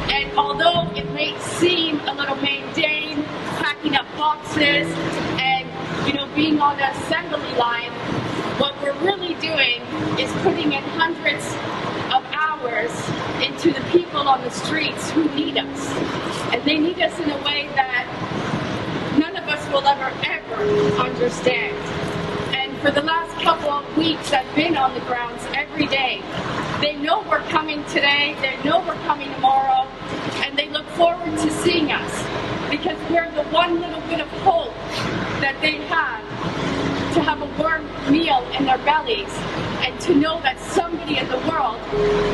And although it may seem a little mundane, packing up boxes and, being on the assembly line, what we're really doing is putting in hundreds of hours into the people on the streets who need us. And they need us in a way that none of us will ever understand. And for the last couple of weeks, I've been on the grounds every day. They know we're coming today, they know we're coming tomorrow, and they look forward to seeing us because we're the one little bit of hope that they have to have a warm meal in their bellies and to know that somebody in the world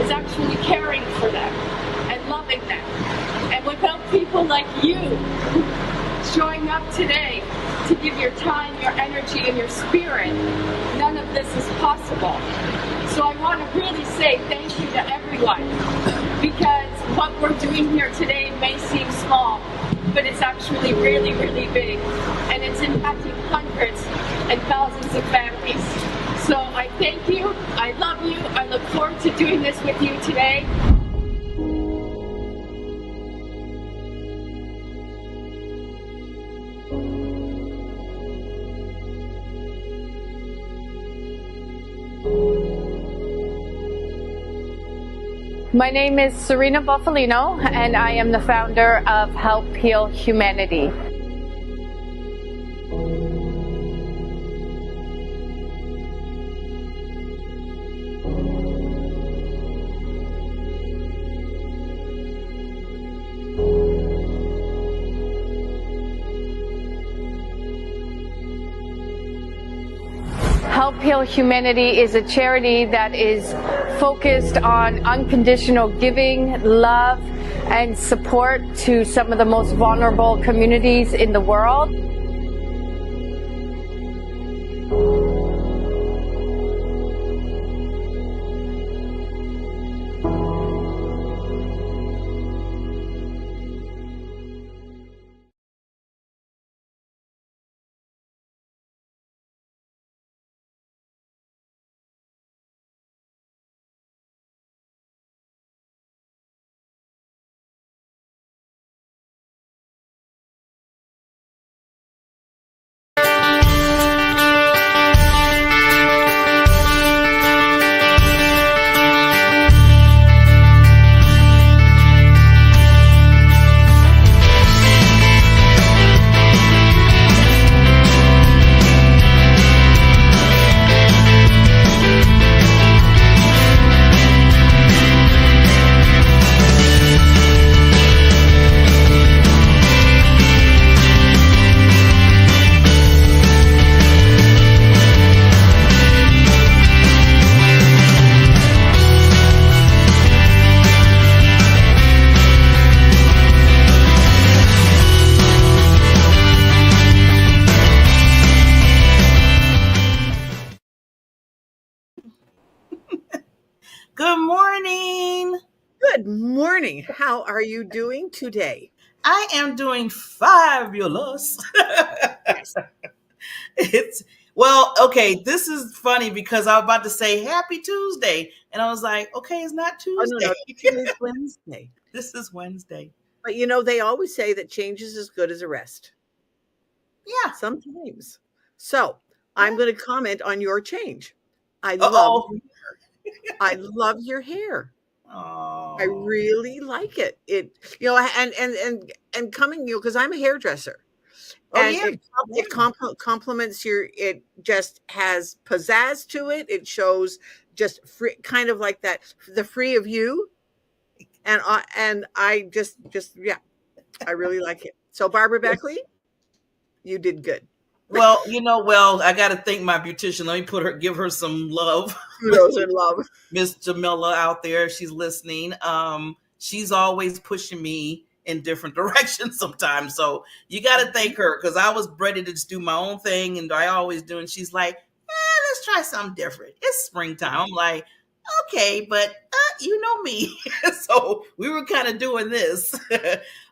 is actually caring for them and loving them. And without people like you showing up today to give your time, your energy, and your spirit, none of this is possible. So I want to really say thank you to everyone, because what we're doing here today may seem small, but it's actually really, really big, and it's impacting hundreds and thousands of families. So I thank you, I love you, I look forward to doing this with you today. My name is Serena Buffalino, and I am the founder of Help Heal Humanity. Help Heal Humanity is a charity that is focused on unconditional giving, love, and support to some of the most vulnerable communities in the world. Good morning. Good morning. How are you doing today? I am doing fabulous. Yes. Okay, this is funny because I was about to say Happy Tuesday, and I was like, okay, it's not Tuesday. No, today's Wednesday. This is Wednesday. But they always say that change is as good as a rest. Yeah. Sometimes. So I'm going to comment on your change. I love your hair. Oh. I really like it. And coming, because I'm a hairdresser. And it complements it just has pizzazz to it. It shows just free, kind of like that, the free of you. And I just I really like it. So Barbara Beckley, you did good. Well, I got to thank my beautician. Let me give her some love. Kudos and love. Miss Jamila out there, she's listening. She's always pushing me in different directions sometimes. So you got to thank her, because I was ready to just do my own thing, and I always do. And she's like, let's try something different. It's springtime. I'm like, okay, but you know me. So we were kind of doing this.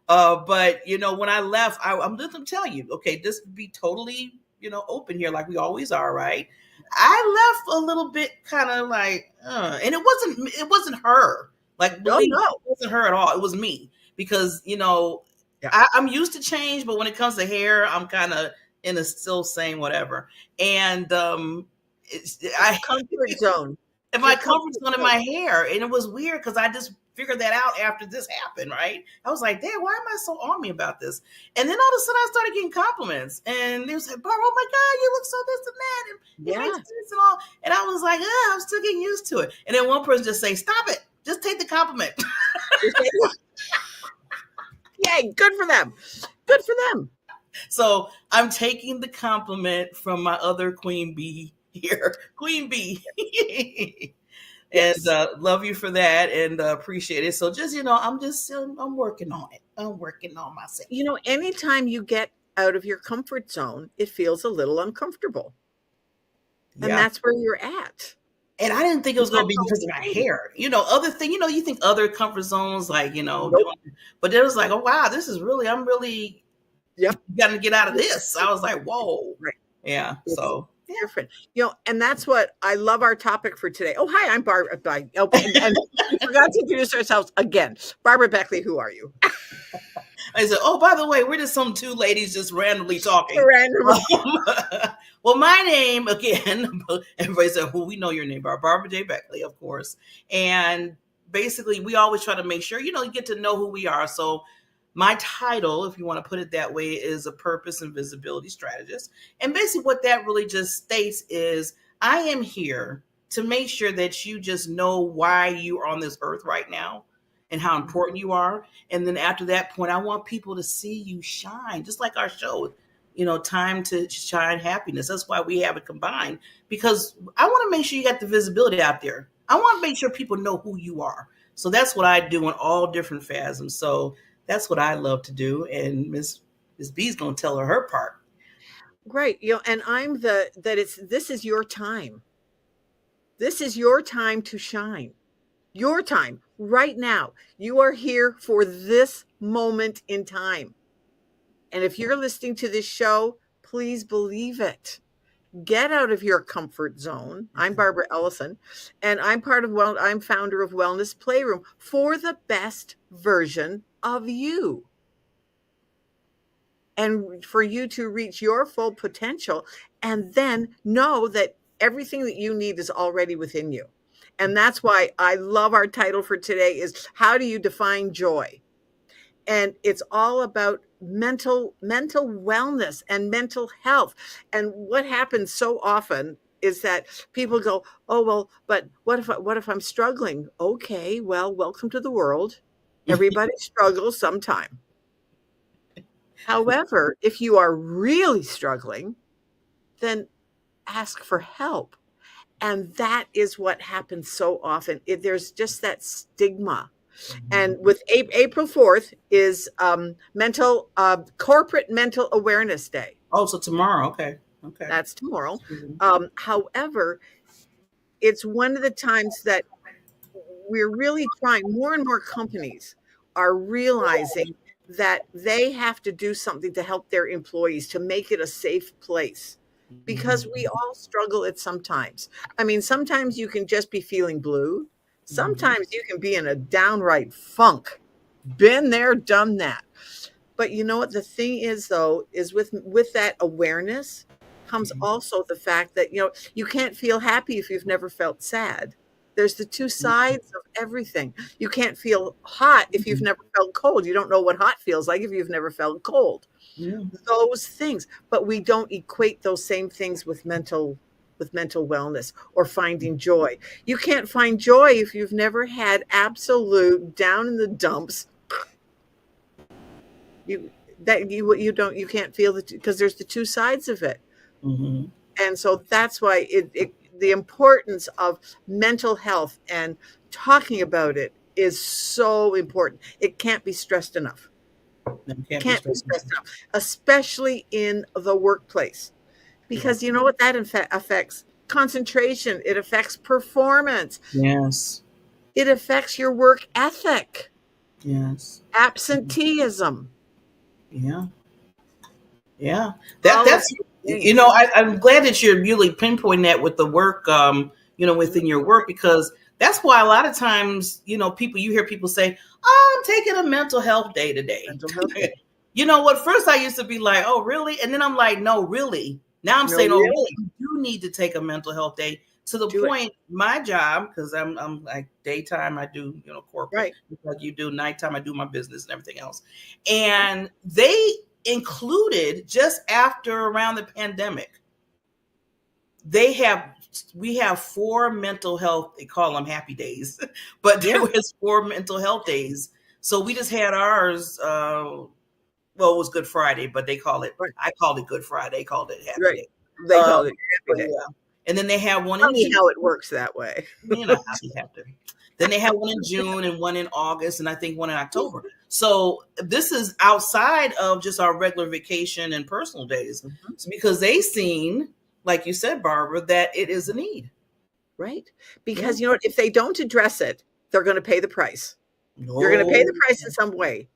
But when I left, I'm just going to tell you, okay, this would be totally, open here like we always are, right? I left a little bit kind of like, and it wasn't her. Like, believe me, it wasn't her at all. It was me because I'm used to change, but when it comes to hair, I'm kind of in a still same whatever. And I comfort zone. And my comfort zone in my hair, and it was weird because I just figured that out after this happened, right? I was like, damn, why am I so on me about this? And then all of a sudden I started getting compliments. And they was like, Barbara, oh my God, you look so this and that. And it makes sense and all. And I was like, I'm still getting used to it. And then one person just say, stop it. Just take the compliment. Yay, good for them. Good for them. So I'm taking the compliment from my other queen bee here. Queen bee. Yes. And love you for that and appreciate it. So just, I'm working on it. I'm working on myself. Anytime you get out of your comfort zone, it feels a little uncomfortable. Yeah. And that's where you're at. And I didn't think it was going to be because of my hair. Other thing, you think other comfort zones, like, Nope. But it was like, oh, wow, I'm really got to get out of this. I was like, whoa. Right. Yeah. So. Different, and that's what I love our topic for today. Oh, hi, I'm Barbara. And we forgot to introduce ourselves again. Barbara Beckley, who are you? I said, oh, by the way, we're just some two ladies just randomly talking. Well, my name, again, everybody said, well, we know your name, Barbara J. Beckley, of course. And basically, we always try to make sure, you get to know who we are. So my title, if you want to put it that way, is a purpose and visibility strategist. And basically what that really just states is I am here to make sure that you just know why you are on this earth right now and how important you are. And then after that point, I want people to see you shine, just like our show, time to shine happiness. That's why we have it combined, because I want to make sure you got the visibility out there. I want to make sure people know who you are. So that's what I do in all different phases. So that's what I love to do. And Miss B's going to tell her part. Right. And I'm this is your time. This is your time to shine. Your time right now. You are here for this moment in time. And if you're listening to this show, please believe it. Get out of your comfort zone. I'm Barbara Ellison, and I'm I'm founder of Wellness Playroom for the best version of you. And for you to reach your full potential and then know that everything that you need is already within you. And that's why I love our title for today is How Do You Define Joy? And it's all about mental wellness and mental health. And what happens so often is that people go, oh, well, but what if I'm struggling? Okay, well, welcome to the world. Everybody struggles sometime. However, if you are really struggling, then ask for help. And that is what happens so often. There's just that stigma. And with April 4th is Corporate Mental Awareness Day. Oh, so tomorrow. Okay. That's tomorrow. However, it's one of the times that we're really trying, more and more companies are realizing that they have to do something to help their employees to make it a safe place. Because we all struggle at sometimes. I mean, sometimes you can just be feeling blue. Sometimes you can be in a downright funk. Been there, done that. But you know what the thing is, though, is with that awareness comes also the fact that, you can't feel happy if you've never felt sad. There's the two sides of everything. You can't feel hot if you've never felt cold. You don't know what hot feels like if you've never felt cold. Yeah. Those things. But we don't equate those same things with mental wellness or finding joy. You can't find joy if you've never had absolute down in the dumps. You can't feel it because there's the two sides of it. Mm-hmm. And so that's why the importance of mental health and talking about it is so important. It can't be stressed enough. Can't be stressed enough, especially in the workplace. Because you know what that affects? Concentration. It affects performance. Yes. It affects your work ethic. Yes. Absenteeism. Yeah. Yeah. That's I'm glad that you're really pinpointing that with the work, within your work, because that's why a lot of times, you hear people say, "Oh, I'm taking a mental health day today." Mental health day. You know what? First, I used to be like, "Oh, really?" And then I'm like, "No, really." Now I'm saying, "Oh, really? You do need to take a mental health day." To the point, my job, because I'm like daytime, I do corporate, right, like you do. Nighttime, I do my business and everything else. And they included, just after around the pandemic, we have 4 mental health, they call them happy days, but there was 4 mental health days. So we just had ours. Well, it was Good Friday, but they call it. Right. I called it Good Friday. They called it Happy Day. They called it Happy Day. Yeah. And then they have one in June. How it works that way. How you have to. Then they have one in June and one in August, and I think one in October. So this is outside of just our regular vacation and personal days. Mm-hmm. So because they seen, like you said, Barbara, that it is a need. Right. Because you know what? If they don't address it, they're going to pay the price. You're going to pay the price in some way.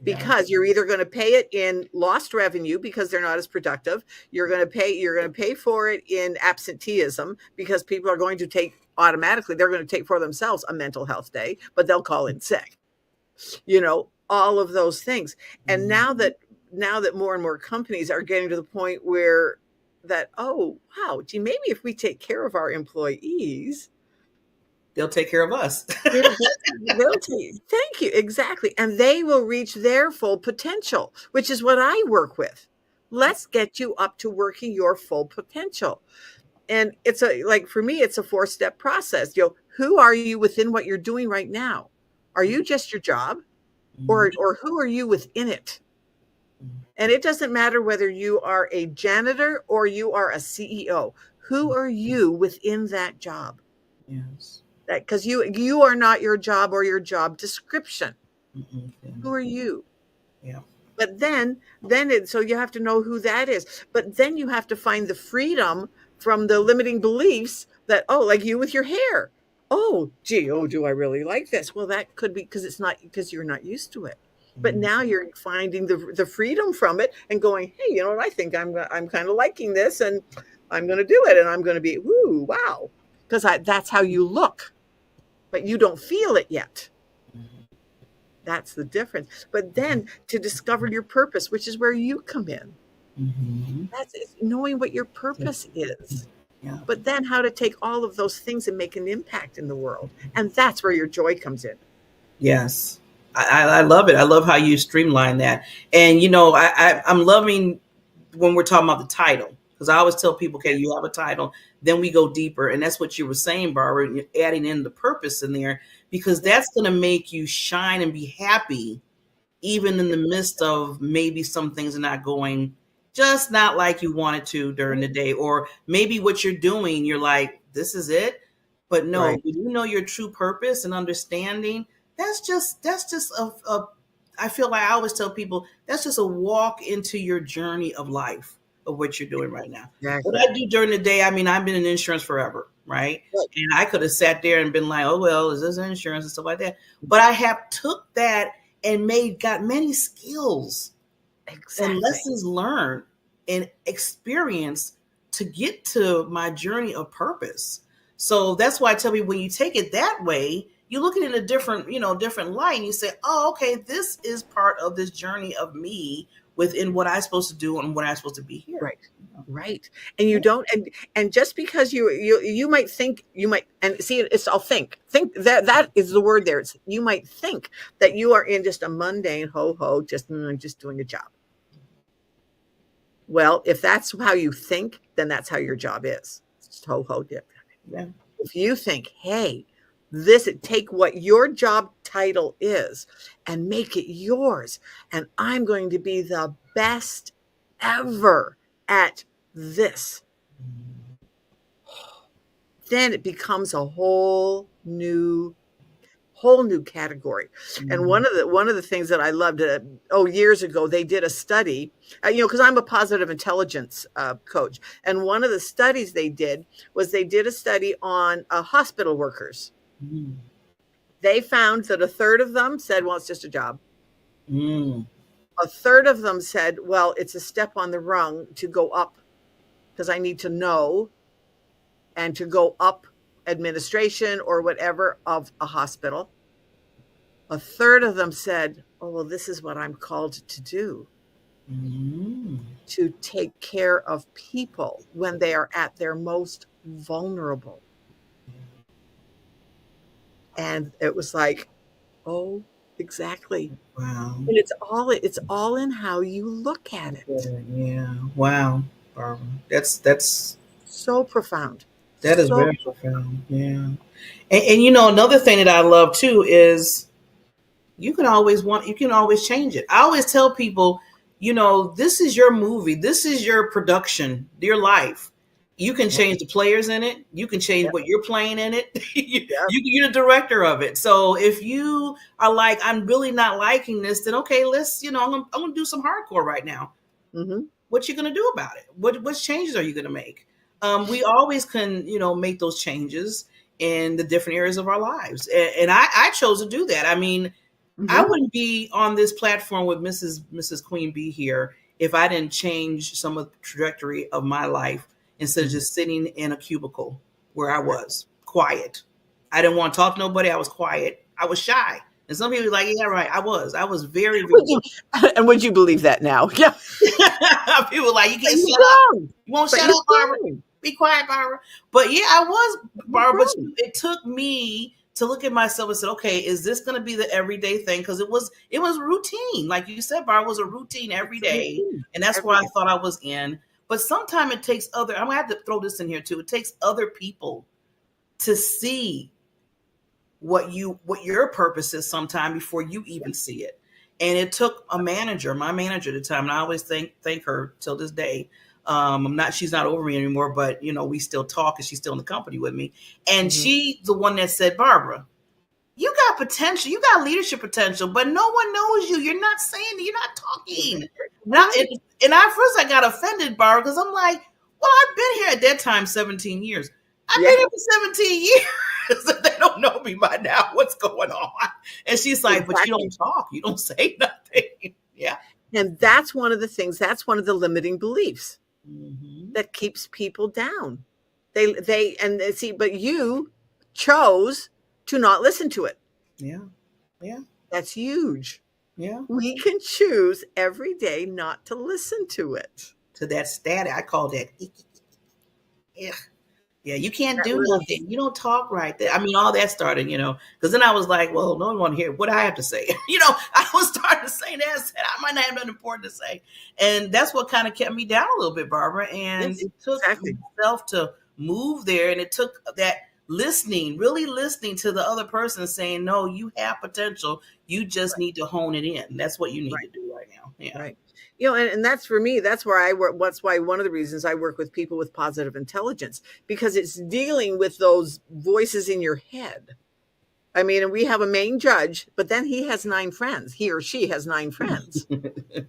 Because you're either going to pay it in lost revenue because they're not as productive. You're going to pay for it in absenteeism because people are going to take automatically, they're going to take for themselves a mental health day, but they'll call in sick. All of those things. And now that more and more companies are getting to the point where that, oh, wow, gee, maybe if we take care of our employees, they'll take care of us. Thank you. Exactly. And they will reach their full potential, which is what I work with. Let's get you up to working your full potential. And for me, it's a 4-step process. Who are you within what you're doing right now? Are you just your job or who are you within it? And it doesn't matter whether you are a janitor or you are a CEO. Who are you within that job? Yes. Because you are not your job or your job description. Who are you? Yeah. But so you have to know who that is. But then you have to find the freedom from the limiting beliefs that, like you with your hair. Oh, gee, do I really like this? Well, that could be because you're not used to it. But now you're finding the freedom from it and going, hey, you know what? I think I'm kind of liking this, and I'm going to do it, and I'm going to be, woo, wow, because that's how you look. But you don't feel it yet. That's the difference. But then to discover your purpose, which is where you come in. That's knowing what your purpose is. Yeah. But then how to take all of those things and make an impact in the world. And that's where your joy comes in. Yes. I love it. I love how you streamline that. And, I'm loving when we're talking about the title. Because I always tell people, okay, you have a title, then we go deeper. And that's what you were saying, Barbara, you're adding in the purpose in there, because that's going to make you shine and be happy, even in the midst of maybe some things are not going just not like you wanted to during the day. Or maybe what you're doing, you're like, this is it. But no, right. When you know your true purpose and understanding, that's just a I feel like I always tell people, that's just a walk into your journey of life. Of what you're doing right now. Exactly. What I do during the day, I've been in insurance forever, right? And I could have sat there and been like, oh, well, is this insurance and stuff like that? But I have took that and got many skills and lessons learned and experience to get to my journey of purpose. So that's why I tell you, when you take it that way, you look at it in a different light, and you say, oh, okay, this is part of this journey of me within what I'm supposed to do and what I'm supposed to be here. Right. And you don't, and just because you might think and see, it's all think that is the word there. You might think that you are in just a mundane just doing a job. Well, if that's how you think, then that's how your job is. It's just yeah. If you think, hey, take what your job title is and make it yours, and I'm going to be the best ever at this, then it becomes a whole new category. And one of the things that I loved, years ago, they did a study, because I'm a positive intelligence coach, and one of the studies they did a study on hospital workers. They found that a third of them said, well, it's just a job. A third of them said, well, it's a step on the rung to go up because I need to know and to go up administration or whatever of a hospital. A third of them said, oh, well, this is what I'm called to do. To take care of people when they are at their most vulnerable. And it was like, oh, exactly. Wow. And it's all in how you look at it. Yeah. Wow, Barbara. That's so profound. That is very profound. Yeah. And you know, another thing that I love too is you can always change it. I always tell people, you know, this is your movie. This is your production, your life. You can change the players in it. You can change what you're playing in it. You're the director of it. So if you are like, I'm really not liking this, then okay, let's, you know, I'm gonna do some hardcore right now. Mm-hmm. What you gonna do about it? What changes are you gonna make? We always can, you know, make those changes in the different areas of our lives, and I chose to do that. I mean, I wouldn't be on this platform with Mrs. Queen Bee here if I didn't change some of the trajectory of my life instead of just sitting in a cubicle where I was quiet. I didn't want to talk to nobody. I was quiet. I was shy. And some people are like, yeah, right. I was very, very. And would you believe that now? Yeah. People are like, you can't shut up. You won't shut up, Barbara. Be quiet, Barbara. But yeah, I was, Barbara. But it took me to look at myself and said, okay, is this going to be the everyday thing? Because it was routine. Like you said, Barbara, it was a routine every day. And that's where I thought I was in. But sometimes it takes I'm going to have to throw this in here too. It takes other people to see what your purpose is sometime before you even see it. And it took my manager at the time, and I always thank her till this day. She's not over me anymore, but you know, we still talk and she's still in the company with me. And she's the one that said, Barbara, you got potential, you got leadership potential, but no one knows you. You're not saying it, you're not talking. And I got offended, Barbara, because I'm like, well, I've been here at that time 17 years. I've been here for 17 years. They don't know me by now. What's going on? And she's like, but you don't talk. You don't say nothing. Yeah. And that's one of the things, that's one of the limiting beliefs that keeps people down. But you chose to not listen to it. Yeah. Yeah. That's huge. Yeah. We can choose every day not to listen to it. To that static. I call that. Yeah. Yeah, you can't do nothing. You don't talk right. I mean, all that started, you know, because then I was like, well, no one want to hear what I have to say. You know, I was starting to say that. I might not have nothing important to say. And that's what kind of kept me down a little bit, Barbara. And it took myself to move there. And it took that really listening to the other person saying, no, you have potential. You just need to hone it in. That's what you need to do right now. Yeah. Right. You know, and that's for me, that's where I work. That's why one of the reasons I work with people with positive intelligence, because it's dealing with those voices in your head. I mean, and we have a main judge, but then he has 9 friends. He or she has 9 friends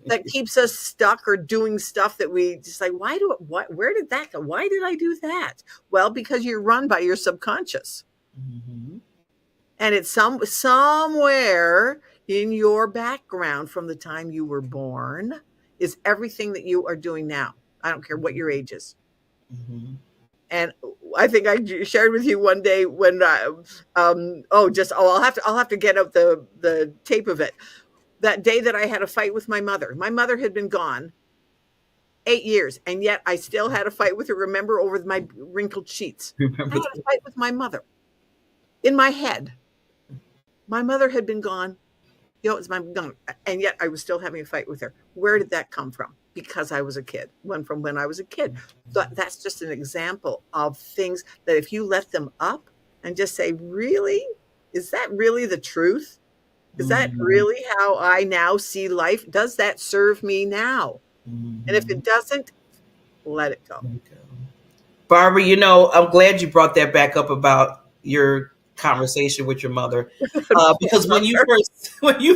that keeps us stuck or doing stuff that we just like, where did that go? Why did I do that? Well, because you're run by your subconscious. And it's somewhere in your background from the time you were born is everything that you are doing now. I don't care what your age is. And I think I shared with you one day when I'll have to get out the tape of it. That day that I had a fight with my mother. My mother had been gone 8 years, and yet I still had a fight with her. Remember, over my wrinkled sheets. I had a fight with my mother in my head. My mother had been gone. You know, it's my gun, and yet I was still having a fight with her. Where did that come from? Because I was a kid. From when I was a kid. That's just an example of things that if you let them up and just say, really? Is that really the truth? Is that really how I now see life? Does that serve me now? And if it doesn't, let it go. Barbara, you know, I'm glad you brought that back up about your conversation with your mother, because when you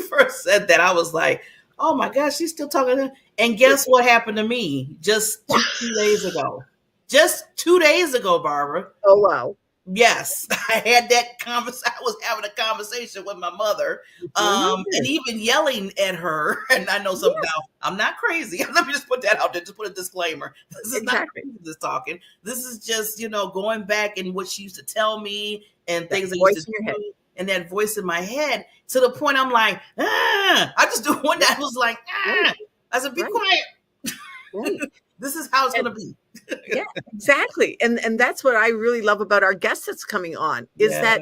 first said that, I was like, oh my gosh, she's still talking. And guess what happened to me just 2 days ago? Just 2 days ago, Barbara. Oh wow! Yes, I had that conversation. I was having a conversation with my mother, and even yelling at her. And I know something now. I'm not crazy. Let me just put that out there. Just put a disclaimer. This is not this talking. This is just going back and what she used to tell me and things I used to do, and that voice in my head to the point I'm like, I just do one that was like, I said, be quiet. Right. This is how it's going to be. Yeah, exactly. And that's what I really love about our guest that's coming on is that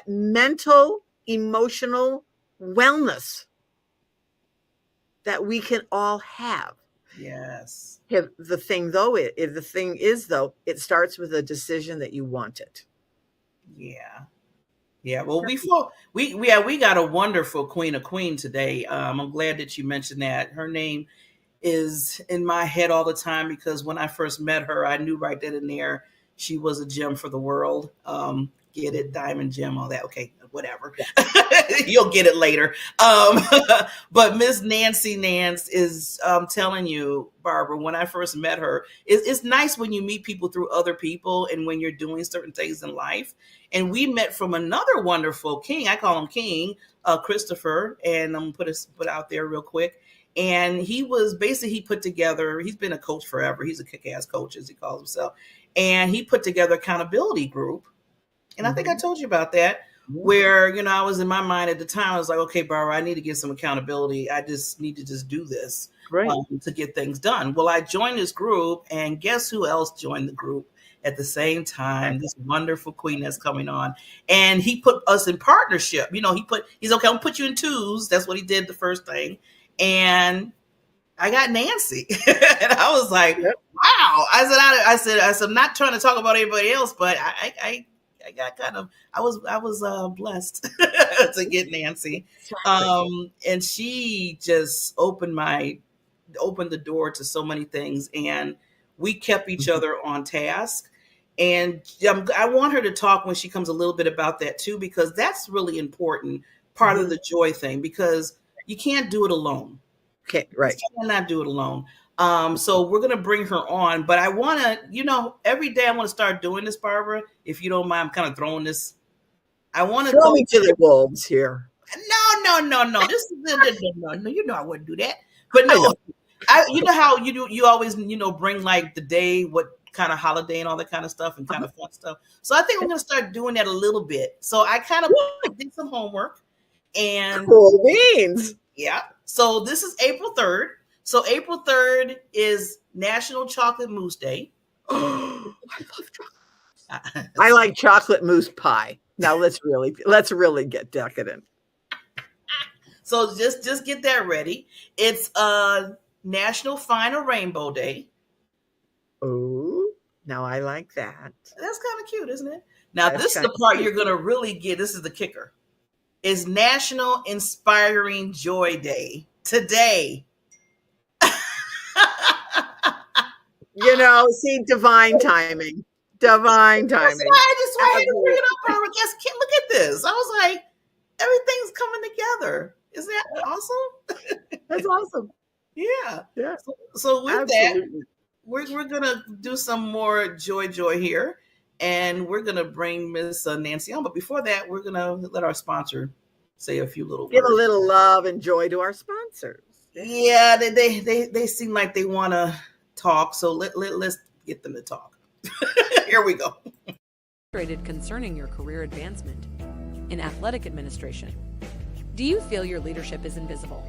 mental, emotional wellness that we can all have. Yes. The thing is, it starts with a decision that you want it. Yeah. Yeah. Well, we got a wonderful Queen of Queen today. I'm glad that you mentioned that. Her name is in my head all the time because when I first met her, I knew right then and there she was a gem for the world. Get it, diamond gem, all that. Okay, whatever. You'll get it later. But Miss Nance is telling you, Barbara, when I first met her, it's nice when you meet people through other people and when you're doing certain things in life. And we met from another wonderful king. I call him King, Christopher. And I'm gonna put out there real quick. And he put together, he's been a coach forever. He's a kick-ass coach, as he calls himself. And he put together accountability group. And I think I told you about that, where, I was in my mind at the time, I was like, okay, Barbara, I need to get some accountability. I just need to do this to get things done. Well, I joined this group, and guess who else joined the group at the same time? This wonderful queen that's coming on. And he put us in partnership. He's okay, I'll put you in twos. That's what he did the first thing. And I got Nancy. And I was like, wow. I said, I'm not trying to talk about anybody else, but I got I was blessed to get Nancy. And she just opened the door to so many things. And we kept each other on task. And I want her to talk when she comes a little bit about that too, because that's really important part of the joy thing, because you can't do it alone. Okay, right. You cannot do it alone. So we're going to bring her on, but I want to, every day I want to start doing this, Barbara, if you don't mind. I'm kind of throwing this. I want to throw me to the wolves here. No. This is no. I wouldn't do that. But no, you know how you always bring like the day, what kind of holiday and all that kind of stuff and kind of fun stuff. So I think we're going to start doing that a little bit. So I kind of did some homework and cool beans. Yeah. So this is April 3rd. So April 3rd is National Chocolate Mousse Day. I love chocolate. I like chocolate mousse pie. Now let's really get decadent. So just get that ready. It's National Find a Rainbow Day. Oh, now I like that. That's kind of cute, isn't it? Now this is the part you're going to really get. This is the kicker. It's National Inspiring Joy Day today. See, divine timing. Divine timing. That's why I had to bring it up, Barbara. Look at this. I was like, everything's coming together. Isn't that awesome? That's awesome. Yeah. Yeah. So with that, we're gonna do some more joy here, and we're gonna bring Miss Nancy on. But before that, we're gonna let our sponsor say a few little words. Give a little love and joy to our sponsors. Yeah, they seem like they want to talk, so let's get them to talk. Here we go. Concerning your career advancement in athletic administration. Do you feel your leadership is invisible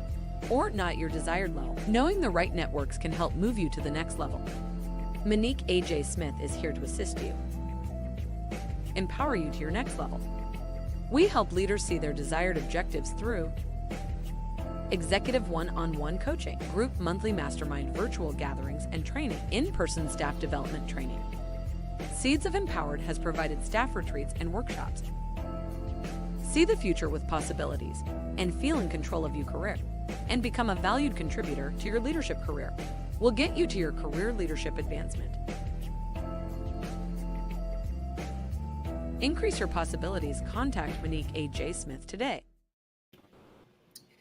or not your desired level? Knowing the right networks can help move you to the next level. Monique A.J. Smith is here to assist you, empower you to your next level. We help leaders see their desired objectives through executive one-on-one coaching, group monthly mastermind virtual gatherings and training, in-person staff development training. Seeds of Empowered has provided staff retreats and workshops. See the future with possibilities and feel in control of your career and become a valued contributor to your leadership career. We'll get you to your career leadership advancement. Increase your possibilities. Contact Monique A.J. Smith today.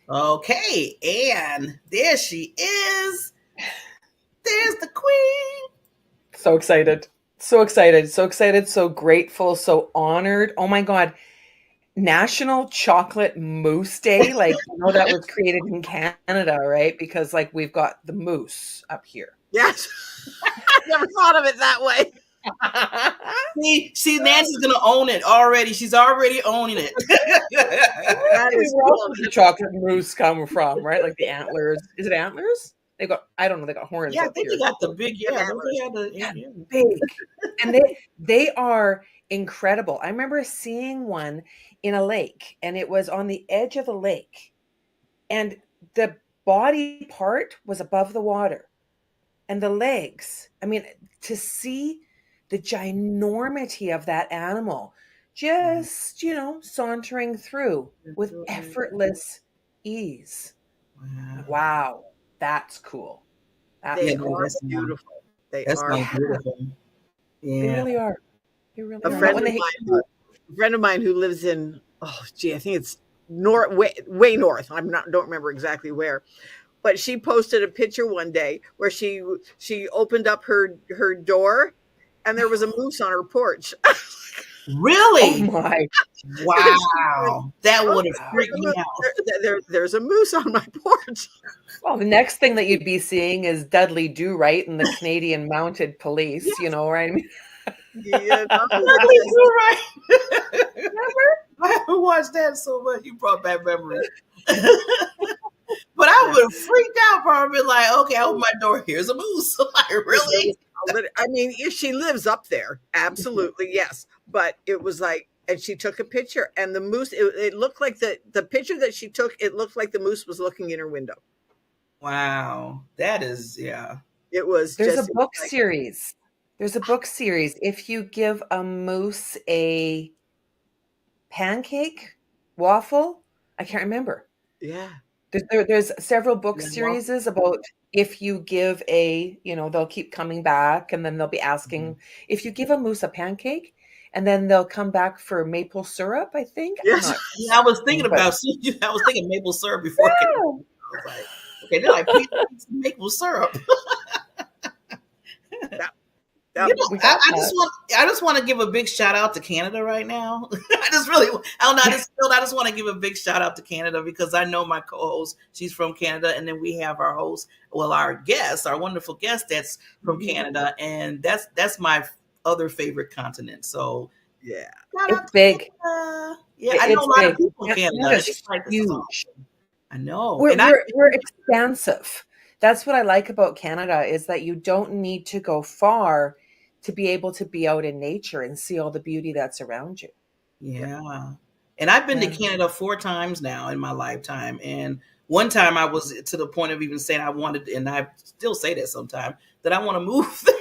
Okay, and there she is. There's the queen. So excited. So excited, so grateful, so honored. Oh my God. National Chocolate Mousse Day. Like, that was created in Canada, right? Because like we've got the mousse up here. Yes. I never thought of it that way. See, Nancy's gonna own it already. She's already owning it. That is Where else cool. does the chocolate mousse come from, right? Like the antlers. Is it antlers? They got, I don't know, they got horns Yeah, I up think here. you got the big, yeah. They had the, Yeah, yeah. big. And they are incredible. I remember seeing one in a lake, and it was on the edge of the lake, and the body part was above the water, and the legs. I mean, to see the ginormity of that animal just, sauntering through with effortless ease. Wow, that's cool. They Cool. are beautiful. They That's are. beautiful. They Yeah. really are. They really A are. friend of mine who lives in, I think it's way north. Don't remember exactly where, but she posted a picture one day where she opened up her door, and there was a moose on her porch. Really? Oh my! Wow, that would have freaked me out. There's a moose on my porch. Well, the next thing that you'd be seeing is Dudley Do-Right and the Canadian Mounted Police. Yes. Right? I mean, Yeah, Dudley Do-Right. I haven't watched that so much. You brought back memories. But I would have freaked out, probably like, okay, I open my door, here's a moose. Like, really? I mean, if she lives up there, absolutely, yes. But it was like, and she took a picture, and the moose, it looked like the picture that she took, it looked like the moose was looking in her window. Wow. That is, yeah. It was There's a book series. There's a book series. If you give a moose a pancake, waffle, I can't remember. Yeah. There's several book series about if you give they'll keep coming back, and then they'll be asking if you give a moose a pancake, and then they'll come back for maple syrup, I think. Yes. I was thinking maple syrup before. Yeah. I was like, okay, they're like, please maple syrup. I just want to give a big shout out to Canada right now. I just want to give a big shout out to Canada, because I know my co-host, she's from Canada, and then we have our host, our guest, our wonderful guest that's from Canada, and that's my other favorite continent. So yeah, it's big. Yeah, I know a lot of people in Canada. It's like, huge. Awesome. I know. We're expansive. That's what I like about Canada, is that you don't need to go far to be able to be out in nature and see all the beauty that's around you. Yeah. And I've been to Canada 4 times now in my lifetime. And one time I was to the point of even saying I wanted, and I still say that sometimes, that I want to move there.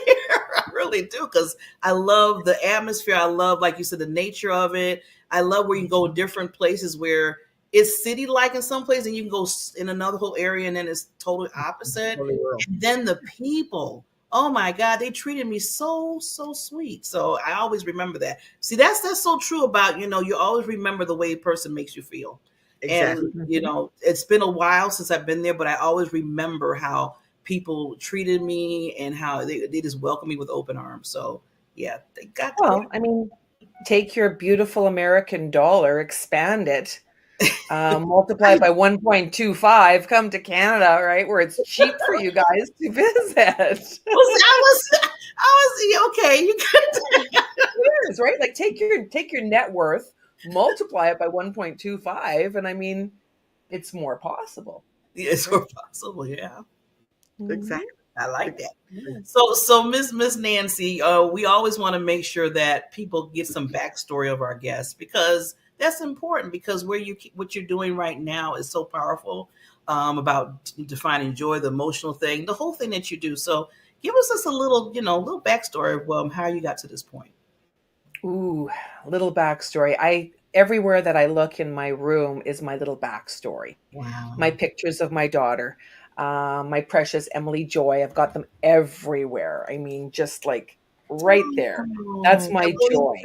I really do, because I love the atmosphere. I love, like you said, the nature of it. I love where you can go different places where it's city-like in some places, and you can go in another whole area, and then it's totally opposite. And then the people, oh my God, they treated me so sweet. So I always remember that. See, that's so true about, you always remember the way a person makes you feel. Exactly. And, it's been a while since I've been there, but I always remember how people treated me and how they just welcomed me with open arms. So yeah, they got I mean, take your beautiful American dollar, expand it, multiply it by 1.25, come to Canada, right, where it's cheap for you guys to visit. I was okay. You could. It is, right? Like take your net worth, multiply it by 1.25, and I mean, it's more possible. Yeah, it's more possible. Yeah, exactly. I like that. So Miss Nancy, we always want to make sure that people get some backstory of our guests, because that's important, because what you're doing right now is so powerful, about defining joy, the emotional thing, the whole thing that you do. So give us just a little backstory of how you got to this point. Ooh, little backstory. Everywhere that I look in my room is my little backstory. Wow. My pictures of my daughter, my precious Emily Joy. I've got them everywhere. I mean, just like right there. That's my joy.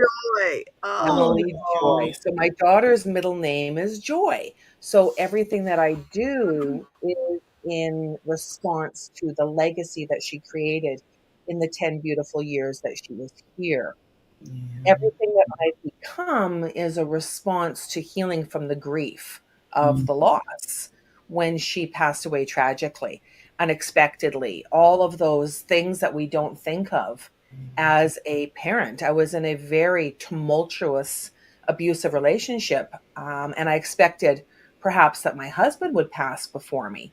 Emily Joy. So my daughter's middle name is Joy. So everything that I do is in response to the legacy that she created in the 10 beautiful years that she was here. Yeah. Everything that I've become is a response to healing from the grief of the loss when she passed away tragically, unexpectedly, all of those things that we don't think of as a parent. I was in a very tumultuous, abusive relationship, and I expected perhaps that my husband would pass before me.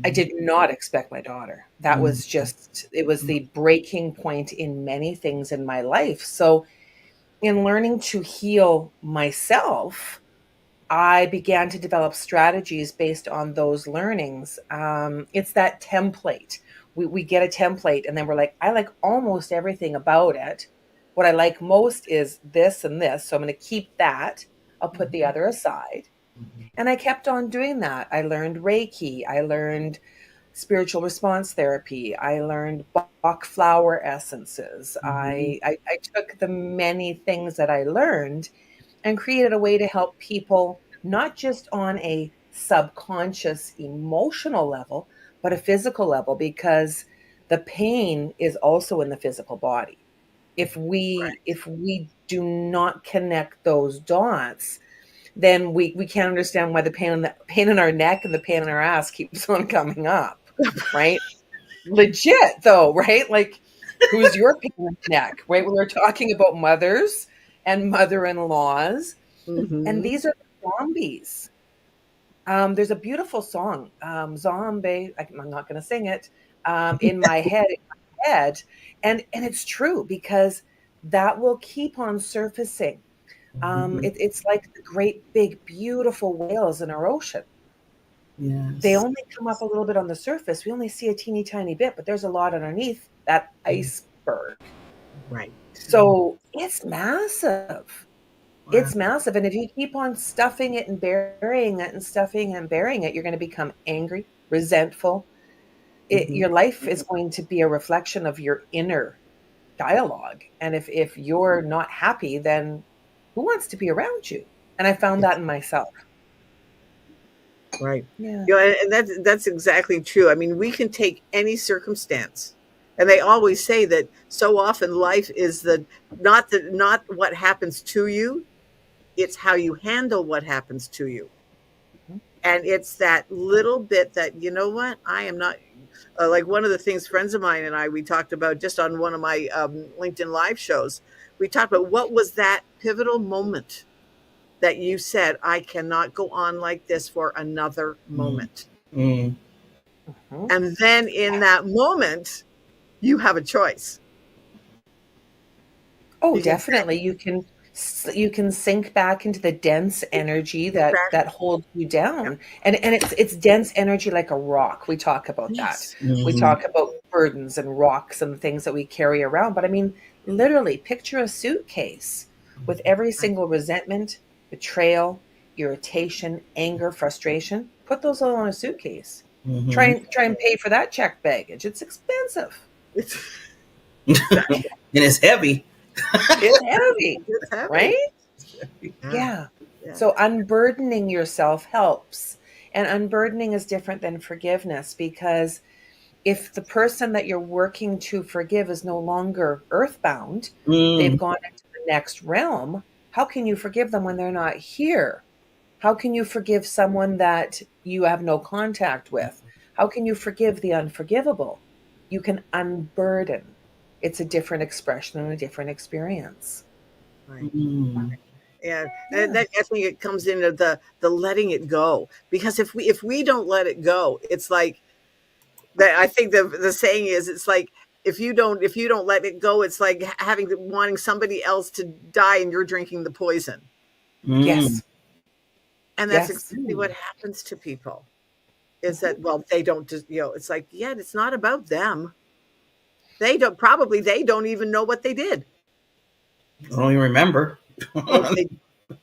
I did not expect my daughter. That was just, it was the breaking point in many things in my life. So, in learning to heal myself, I began to develop strategies based on those learnings. It's that template. We get a template and then we're like, I like almost everything about it. What I like most is this and this. So I'm going to keep that. I'll put the other aside. And I kept on doing that. I learned Reiki. I learned spiritual response therapy. I learned Bach flower essences. I took the many things that I learned and created a way to help people, not just on a subconscious emotional level, but a physical level, because the pain is also in the physical body. If we do not connect those dots, then we can't understand why the pain in our neck and the pain in our ass keeps on coming up, right? Legit though, right? Like, who's your pain in the neck, right? When we're talking about mothers and mother-in-laws, and these are the zombies. There's a beautiful song, Zombie. I'm not going to sing it. In my head, and it's true, because that will keep on surfacing. It's like the great big beautiful whales in our ocean. They Yes. only come up a little bit on the surface. We only see a teeny tiny bit, but there's a lot underneath that iceberg. Right. So it's massive. Wow. It's massive. And if you keep on stuffing it and burying it and stuffing and burying it, you're going to become angry, resentful. Your life is going to be a reflection of your inner dialogue. And if you're not happy, then who wants to be around you? And I found that in myself. Right. Yeah. And that's exactly true. I mean, we can take any circumstance, and they always say that so often life is not what happens to you, it's how you handle what happens to you. And it's that little bit that, you know what, I am not like one of the things friends of mine and we talked about just on one of my LinkedIn live shows. We talked about what was that pivotal moment that you said, I cannot go on like this for another moment. And then in that moment, you have a choice. Oh, definitely. You can sink back into the dense energy that holds you down. And it's dense energy like a rock. We talk about that. We talk about burdens and rocks and things that we carry around. But I mean, literally, picture a suitcase with every single resentment, betrayal, irritation, anger, frustration. Put those all on a suitcase. Try and pay for that checked baggage. It's expensive. And it's heavy. It's heavy, It's heavy. right? Yeah. So unburdening yourself helps. And unburdening is different than forgiveness, because if the person that you're working to forgive is no longer earthbound, they've gone into the next realm, how can you forgive them when they're not here? How can you forgive someone that you have no contact with? How can you forgive the unforgivable? You can unburden. It's a different expression and a different experience. Right. Yeah. And that, I think it comes into the letting it go, because if we don't let it go, it's like that. I think the saying is, it's like if you don't let it go, it's like wanting somebody else to die and you're drinking the poison. Yes. And that's exactly what happens to people, is that, well, they don't just, it's like, yeah, it's not about them. They don't even know what they did. I don't even remember.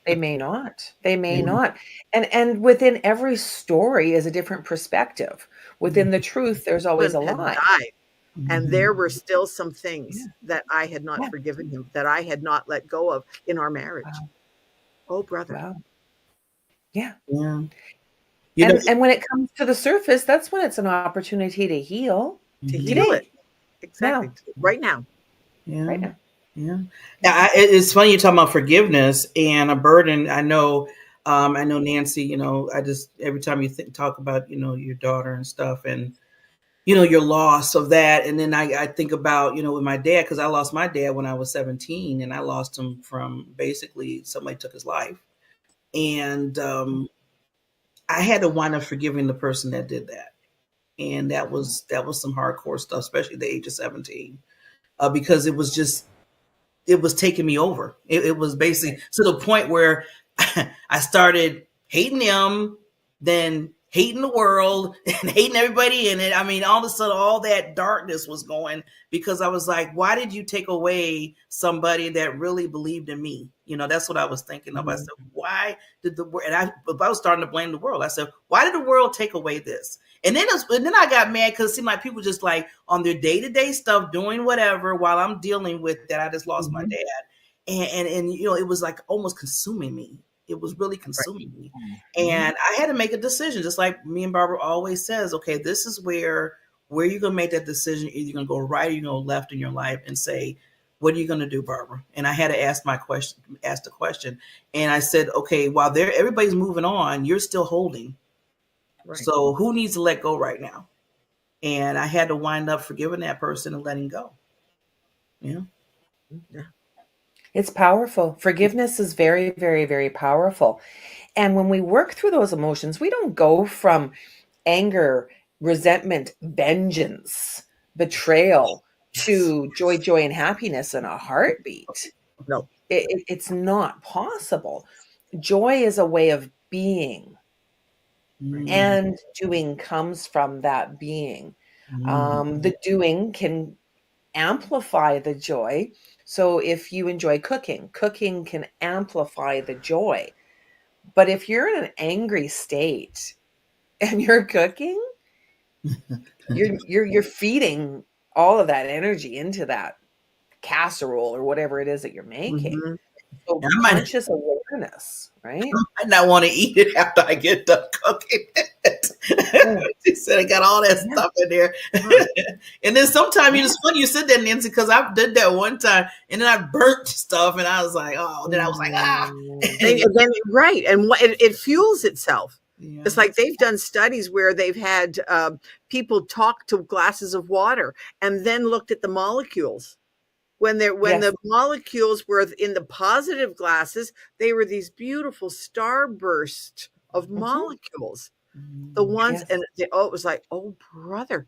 They may not. They may not. And within every story is a different perspective. Within the truth, there's always a lie. Died. And there were still some things that I had not forgiven him, that I had not let go of in our marriage. Wow. Oh, brother. Wow. Yeah. Yeah. And when it comes to the surface, that's when it's an opportunity to heal. To heal it. Exactly. Now. Right now. Yeah. Right now. Yeah. It's funny you're talking about forgiveness and a burden. I know Nancy, I just, every time you talk about, your daughter and stuff and, your loss of that. And then I think about, with my dad, because I lost my dad when I was 17 and I lost him from basically somebody took his life. And I had to wind up forgiving the person that did that. And that was some hardcore stuff, especially at the age of 17, because it was taking me over. It was basically to the point where I started hating them, then hating the world and hating everybody in it. I mean, all of a sudden, all that darkness was going because I was like, why did you take away somebody that really believed in me? That's what I was thinking of. I said, why did the world? And I was starting to blame the world. I said, why did the world take away this? And then I got mad because it seemed like people just like on their day-to-day stuff, doing whatever while I'm dealing with that. I just lost my dad. And it was like almost consuming me. It was really consuming me. And I had to make a decision, just like me and Barbara always says, okay, this is where you're going to make that decision. Either you're going to go right or you're going to go left in your life and say, what are you going to do, Barbara? And I had to ask the question. And I said, okay, while everybody's moving on, you're still holding. Right. So who needs to let go right now? And I had to wind up forgiving that person and letting go. Yeah. It's powerful. Forgiveness is very, very, very powerful. And when we work through those emotions, we don't go from anger, resentment, vengeance, betrayal to joy, and happiness in a heartbeat. No. It's not possible. Joy is a way of being. And doing comes from that being. The doing can amplify the joy. So if you enjoy cooking can amplify the joy. But if you're in an angry state and you're cooking, you're feeding all of that energy into that casserole or whatever it is that you're making. So conscious awareness, right? I might not want to eat it after I get done cooking it. She said I got all that stuff in there. And then sometimes it's funny you said that, Nancy, because I did that one time and then I burnt stuff and I was like, oh, then I was like, right. And it fuels itself. Yeah. It's like they've done studies where they've had people talk to glasses of water and then looked at the molecules. When the molecules were in the positive glasses, they were these beautiful starbursts of molecules. The ones and it was like, oh brother.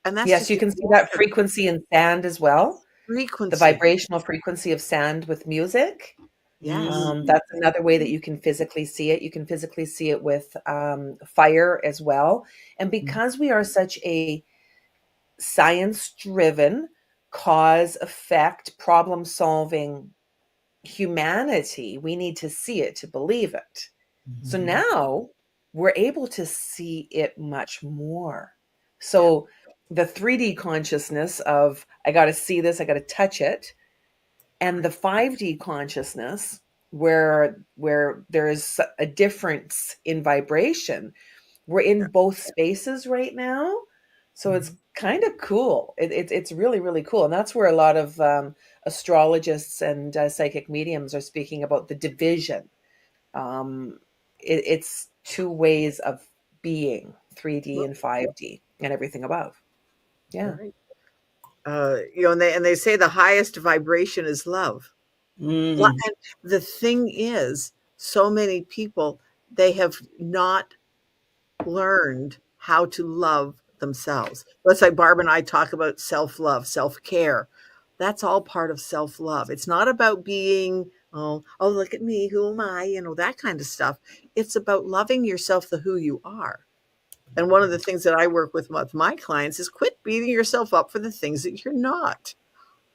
And that's you can see that frequency in sand as well. Frequency. The vibrational frequency of sand with music. Yeah. That's another way that you can physically see it. You can physically see it with fire as well. And because we are such a science-driven, cause effect problem solving humanity, we need to see it to believe it. So now we're able to see it much more. So the 3D consciousness of I got to see this, I got to touch it, and the 5D consciousness where there is a difference in vibration, we're in both spaces right now. So it's kind of cool. It's really, really cool. And that's where a lot of astrologists and psychic mediums are speaking about the division. It's two ways of being, 3D and 5D and everything above. Yeah. Right. And they say the highest vibration is love. And the thing is, so many people, they have not learned how to love themselves. Let's say Barbara and I talk about self-love, self-care. That's all part of self-love. It's not about being, oh, look at me, who am I? That kind of stuff. It's about loving yourself, the who you are. And one of the things that I work with my clients is quit beating yourself up for the things that you're not.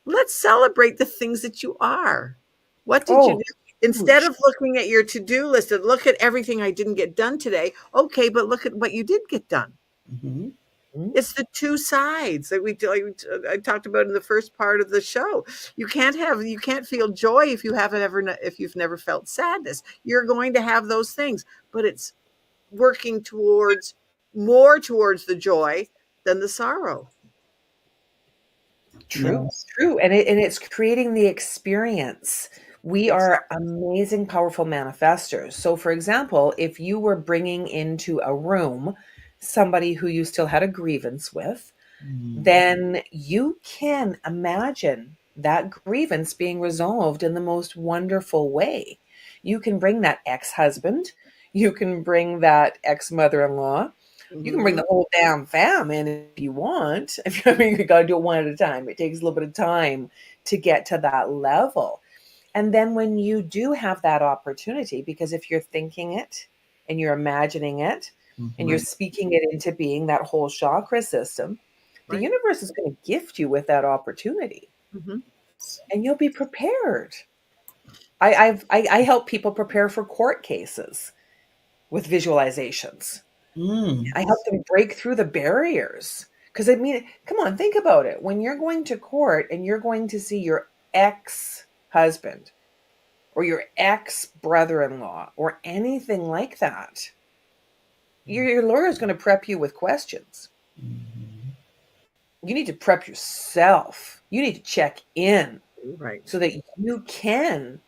Let's celebrate the things that you are. What did you do? Instead of looking at your to-do list and look at everything I didn't get done today, okay, but look at what you did get done. It's the two sides that I talked about in the first part of the show. You can't feel joy if you've never felt sadness. You're going to have those things, but it's working more towards the joy than the sorrow. True, Yes. true. And it's creating the experience. We are amazing, powerful manifestors. So, for example, if you were bringing into a room somebody who you still had a grievance with, then you can imagine that grievance being resolved in the most wonderful way. You can bring that ex-husband, you can bring that ex-mother-in-law, you can bring the whole damn fam in if you want. I mean, you got to do it one at a time. It takes a little bit of time to get to that level. And then when you do have that opportunity, because if you're thinking it and you're imagining it and you're speaking it into being, that whole chakra system, the universe is going to gift you with that opportunity, and you'll be prepared. I help people prepare for court cases with visualizations. I help them break through the barriers. Because I mean, come on, think about it. When you're going to court and you're going to see your ex-husband or your ex-brother-in-law or anything like that, your lawyer is going to prep you with questions. You need to prep yourself. You need to check in so that you can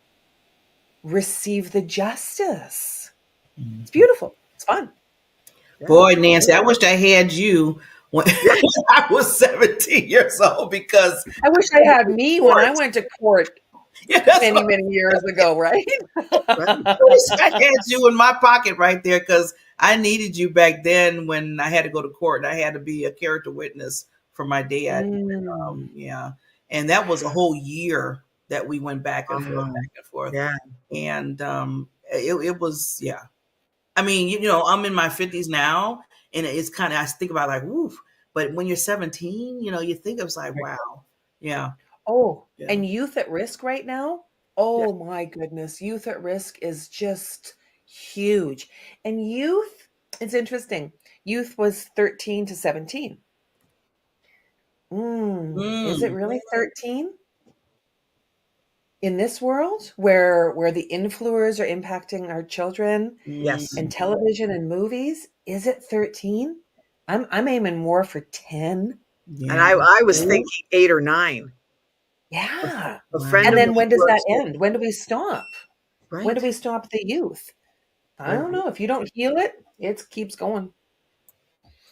receive the justice. It's beautiful. It's fun. Boy, Nancy, I wish I had you when I was 17 years old, because I wish I had me when I went to court many, what, many years ago, right? I wish I had you in my pocket right there, because I needed you back then when I had to go to court and I had to be a character witness for my dad. Yeah. And that was a whole year that we went back and forth, back and forth. Yeah. And it was, yeah. I mean, I'm in my 50s now, and it's kind of, I think about like, woof. But when you're 17, you think it was like, wow. Yeah. Oh, Yeah. and youth at risk right now? Oh my goodness. Youth at risk is just huge. And youth, it's interesting. Youth was 13 to 17. Is it really 13? In this world where the influencers are impacting our children, and television and movies, is it 13? I'm aiming more for 10. Yeah. And I was thinking 8 or 9. Yeah. A friend and of then when does that yours, end? When do we stop? When do we stop the youth? I don't know. If you don't heal it, it keeps going.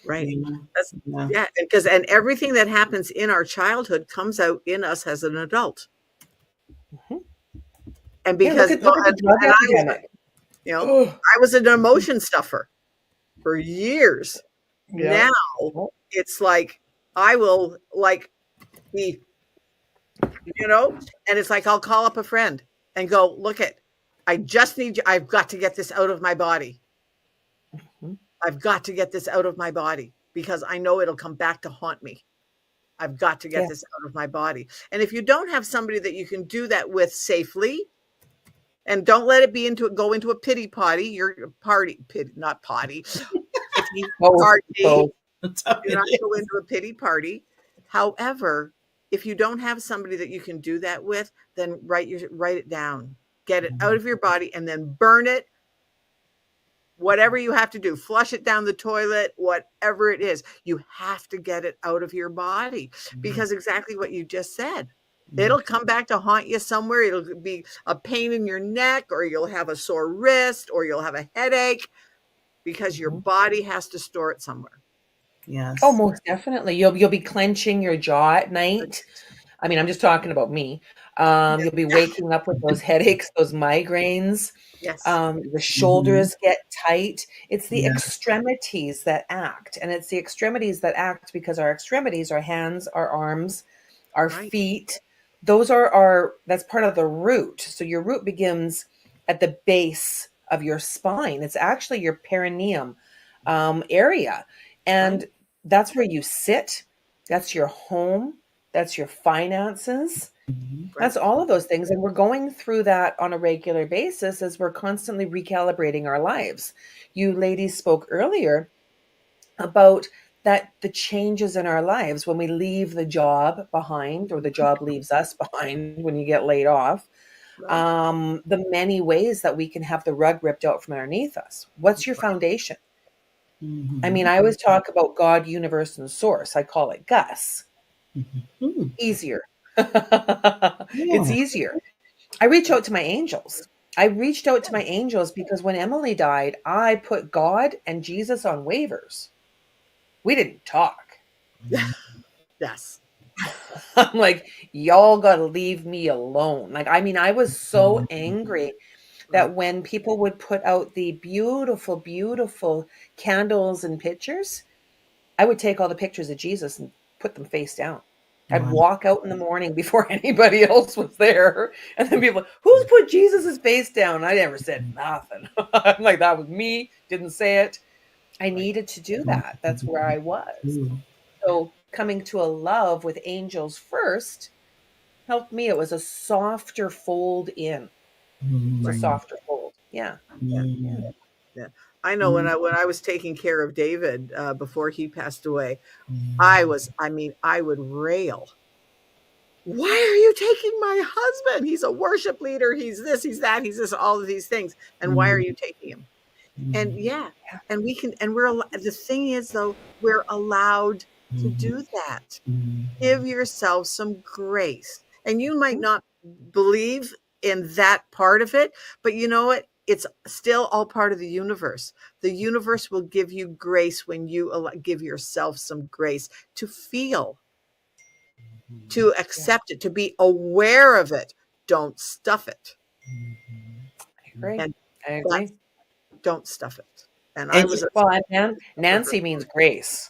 Right. Yeah, because and everything that happens in our childhood comes out in us as an adult. And because look at the drug epidemic. I was an emotion stuffer for years. Yeah. Now it's like I will be, and it's like I'll call up a friend and go, look it, I just need you. I've got to get this out of my body. I've got to get this out of my body because I know it'll come back to haunt me. I've got to get this out of my body. And if you don't have somebody that you can do that with safely, and don't let it go into a pity potty, your not potty, pity party. Do not go into a pity party. However, if you don't have somebody that you can do that with, then write it down, get it out of your body, and then burn it. Whatever you have to do, flush it down the toilet, whatever it is, you have to get it out of your body, because exactly what you just said. It'll come back to haunt you somewhere. It'll be a pain in your neck, or you'll have a sore wrist, or you'll have a headache, because your body has to store it somewhere. Yes. Oh, most definitely. You'll be clenching your jaw at night. I mean, I'm just talking about me. You'll be waking up with those headaches, those migraines. Yes. The shoulders get tight. It's the extremities that act. And it's the extremities that act because our extremities, our hands, our arms, our feet, that's part of the root. So your root begins at the base of your spine. It's actually your perineum area. And that's where you sit. That's your home. That's your finances. That's all of those things. And we're going through that on a regular basis as we're constantly recalibrating our lives. You ladies spoke earlier about that the changes in our lives when we leave the job behind, or the job leaves us behind when you get laid off. The many ways that we can have the rug ripped out from underneath us. What's your foundation? I mean, I always talk about God, universe, and source. I call it Gus. Mm-hmm. Easier. It's easier. I reach out to my angels. I reached out to my angels because when Emily died, I put God and Jesus on waivers. We didn't talk. Yes. I'm like, y'all got to leave me alone. Like, I mean, I was so angry that when people would put out the beautiful, beautiful candles and pictures, I would take all the pictures of Jesus and put them face down. I'd walk out in the morning before anybody else was there. And then people, who's put Jesus's face down? I never said nothing. I'm like, that was me. Didn't say it. I needed to do that. That's where I was. So coming to a love with angels first helped me. It was a softer fold in. It's a softer fold. Yeah. Yeah. I know when I was taking care of David before he passed away, I would rail. Why are you taking my husband? He's a worship leader. He's this, he's that, he's this, all of these things. And why are you taking him? And and we can, and the thing is though, we're allowed to do that. Give yourself some grace. And you might not believe in that part of it, but you know what? It's still all part of the universe. The universe will give you grace when you give yourself some grace to feel, to accept it, to be aware of it. Don't stuff it. I agree. And I agree. Don't stuff it. And Nancy means grace.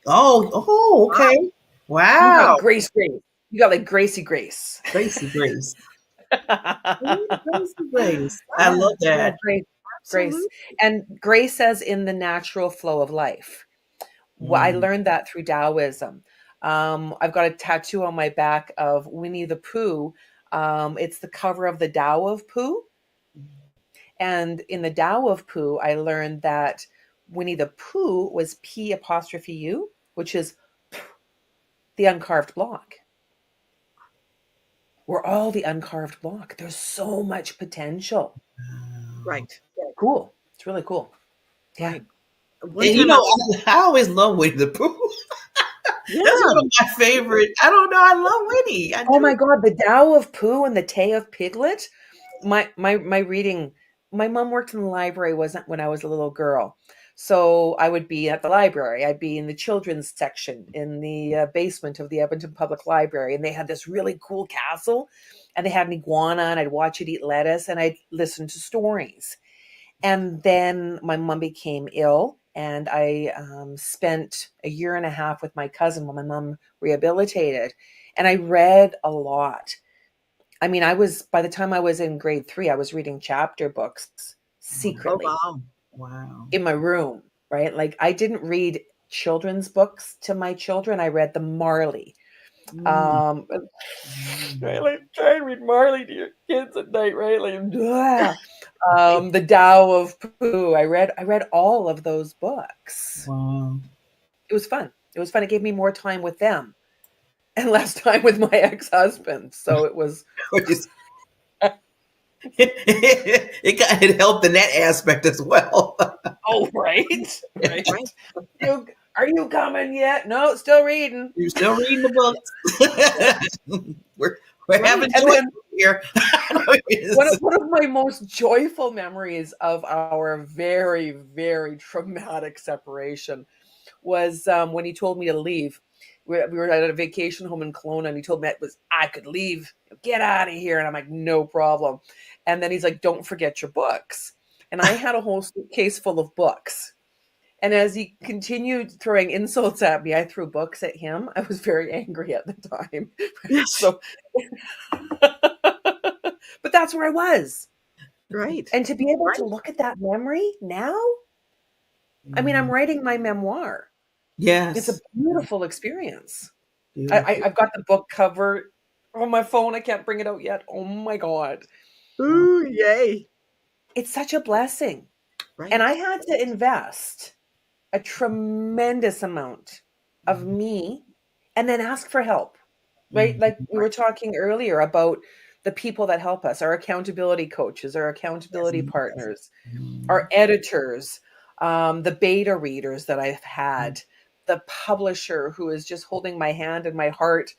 Oh, okay. Wow. You got grace. You got like Gracie Grace. Gracie Grace. Grace. I love that. Grace. And grace as in the natural flow of life. I learned that through Taoism. I've got a tattoo on my back of Winnie the Pooh. It's the cover of the Tao of Pooh. And in the Tao of Pooh, I learned that Winnie the Pooh was P''U, which is the uncarved block. We're all the uncarved block. There's so much potential. Right. Cool. It's really cool. Yeah. Right. And I always love Winnie the Pooh. That's one of my favorite. I don't know. I love Winnie. Oh my God. The Tao of Pooh and the Tay of Piglet. My reading, my mom worked in the library when I was a little girl. So I would be at the library. I'd be in the children's section in the basement of the Edmonton Public Library. And they had this really cool castle and they had an iguana and I'd watch it eat lettuce and I'd listen to stories. And then my mom became ill and I spent a year and a half with my cousin while my mom rehabilitated. And I read a lot. I mean, by the time I was in grade 3, I was reading chapter books secretly. Oh, wow. In my room, right? Like I didn't read children's books to my children. I read the Marley. Right, like try and read Marley to your kids at night, right? Like the Tao of Pooh. I read all of those books. Wow. It was fun. It gave me more time with them and less time with my ex-husband. So it was it helped in that aspect as well. Oh, right. Are you coming yet? No, still reading. You're still reading the books. we're having joy here. One of my most joyful memories of our very, very traumatic separation was when he told me to leave. We were at a vacation home in Kelowna, and he told me I could leave, get out of here. And I'm like, no problem. And then he's like, don't forget your books. And I had a whole suitcase full of books. And as he continued throwing insults at me, I threw books at him. I was very angry at the time. So, but that's where I was. Right. And to be able to look at that memory now, I mean, I'm writing my memoir. Yes. It's a beautiful experience. I've got the book cover on my phone. I can't bring it out yet. Oh my God. Ooh, yay. It's such a blessing. Right. And I had to invest a tremendous amount of me and then ask for help, right? Like we were talking earlier about the people that help us, our accountability coaches, our accountability partners, our editors, the beta readers that I've had. the publisher who is just holding my hand and my heart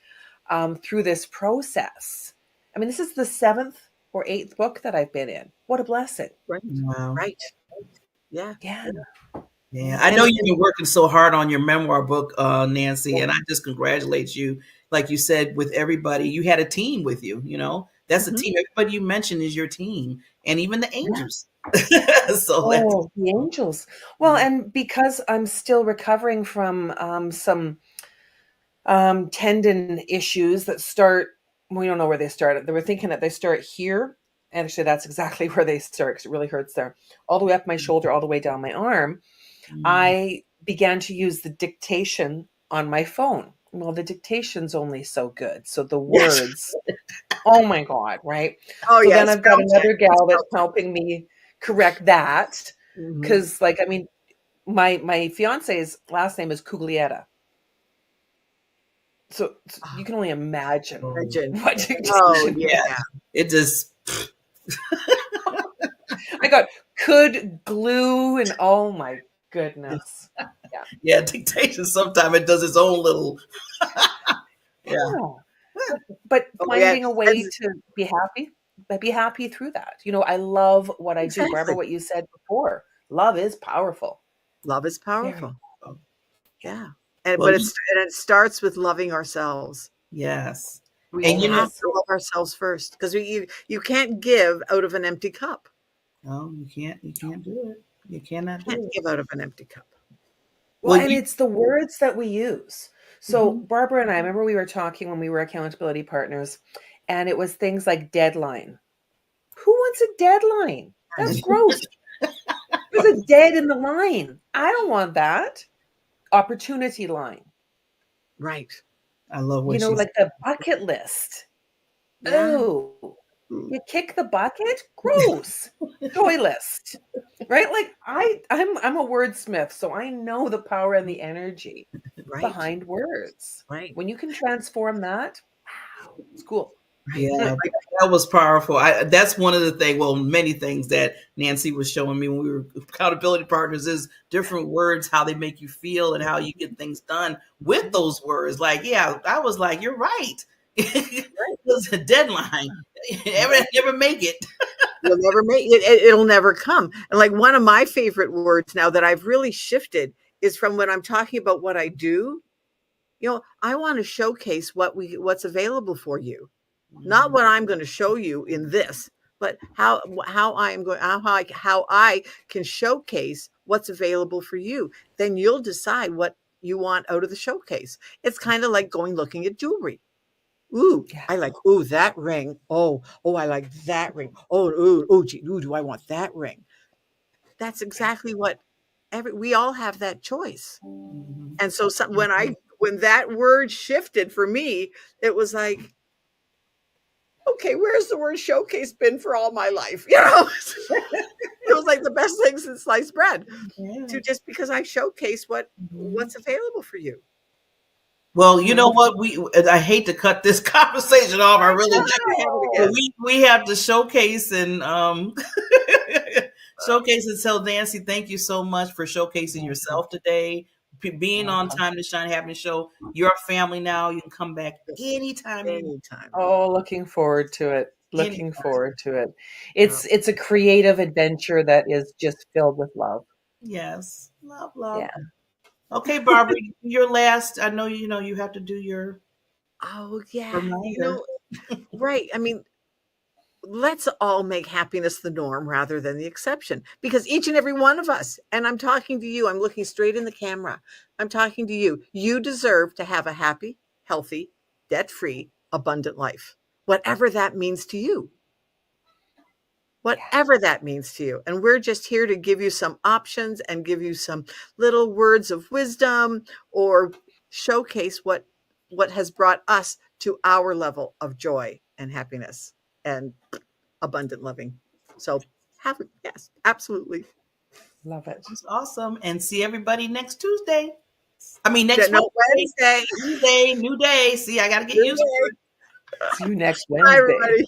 through this process. I mean, this is the 7th or 8th book that I've been in. What a blessing. Right. Wow. Right. Yeah. Yeah. Yeah, I know you've been working so hard on your memoir book, Nancy, and I just congratulate you. Like you said, with everybody, you had a team with you. You know, that's a team. Everybody you mentioned is your team, and even the angels. So Oh, the angels. Well, and because I'm still recovering from some tendon issues that start, we don't know where they started. They were thinking that they start here. And actually, that's exactly where they start because it really hurts there. All the way up my shoulder, all the way down my arm. I began to use the dictation on my phone. Well, the dictation's only so good. So the words, oh my God, right? Oh, so yeah. then I've got another gal that's helping me correct that. Because, like, I mean, my fiance's last name is Cuglietta. So you can only imagine what dictation. Oh, yeah. It just. I got could glue and oh my goodness. Yeah, dictation sometimes it does its own little. But finding a way to be happy through that. You know, I love what I do. Barbara, what you said before, love is powerful. Love is powerful. Yeah. But it starts with loving ourselves. Yes. We have to love ourselves first because you can't give out of an empty cup. No, you can't. You can't do it. You cannot give out of an empty cup. Well, and it's the words that we use. So Barbara and I remember we were talking when we were accountability partners, and it was things like deadline. Who wants a deadline? That's gross. There's a dead in the line. I don't want that. Opportunity line. Right. I love what like the bucket list. Yeah. Oh, you kick the bucket? Gross. Joy list. Right? Like I'm a wordsmith, so I know the power and the energy behind words. Right. When you can transform that, wow, it's cool. Yeah, that was powerful. That's one of the things, well, many things that Nancy was showing me when we were accountability partners is different words, how they make you feel and how you get things done with those words. Like, yeah, I was like, you're right. There's a deadline. Never make it. You'll never make it. It'll never come. And like one of my favorite words now that I've really shifted is from when I'm talking about what I do. You know, I want to showcase what's available for you. Not what I'm going to show you in this, but how I can showcase what's available for you. Then you'll decide what you want out of the showcase. It's kind of like looking at jewelry. Ooh, I like that ring. Oh, I like that ring. Gee, do I want that ring? That's exactly what we all have that choice. And so when that word shifted for me, it was like, okay, where's the word showcase been for all my life? You know, it was like the best thing since sliced bread. To just because I showcase what's available for you. Well, you know what? I hate to cut this conversation off. I really do. We have to showcase and showcase and tell Nancy, thank you so much for showcasing yourself today. Being on Time to Shine, having a show. You're a family now. You can come back anytime. Oh, looking forward to it. Looking forward to it. It's a creative adventure that is just filled with love. Yes. Love. Yeah. Okay, Barbara, your last. I know you have to do your. Oh yeah. Right. I mean, let's all make happiness the norm rather than the exception, because each and every one of us, and I'm talking to you, I'm looking straight in the camera. I'm talking to you. You deserve to have a happy, healthy, debt-free, abundant life, whatever that means to you. Whatever that means to you. And we're just here to give you some options and give you some little words of wisdom or showcase what has brought us to our level of joy and happiness and abundant living. So yes, absolutely. Love it. That's awesome. And see everybody next Tuesday. I mean, next Wednesday. Tuesday, new day. See, I got to get used to it. See you next Wednesday. Bye, everybody.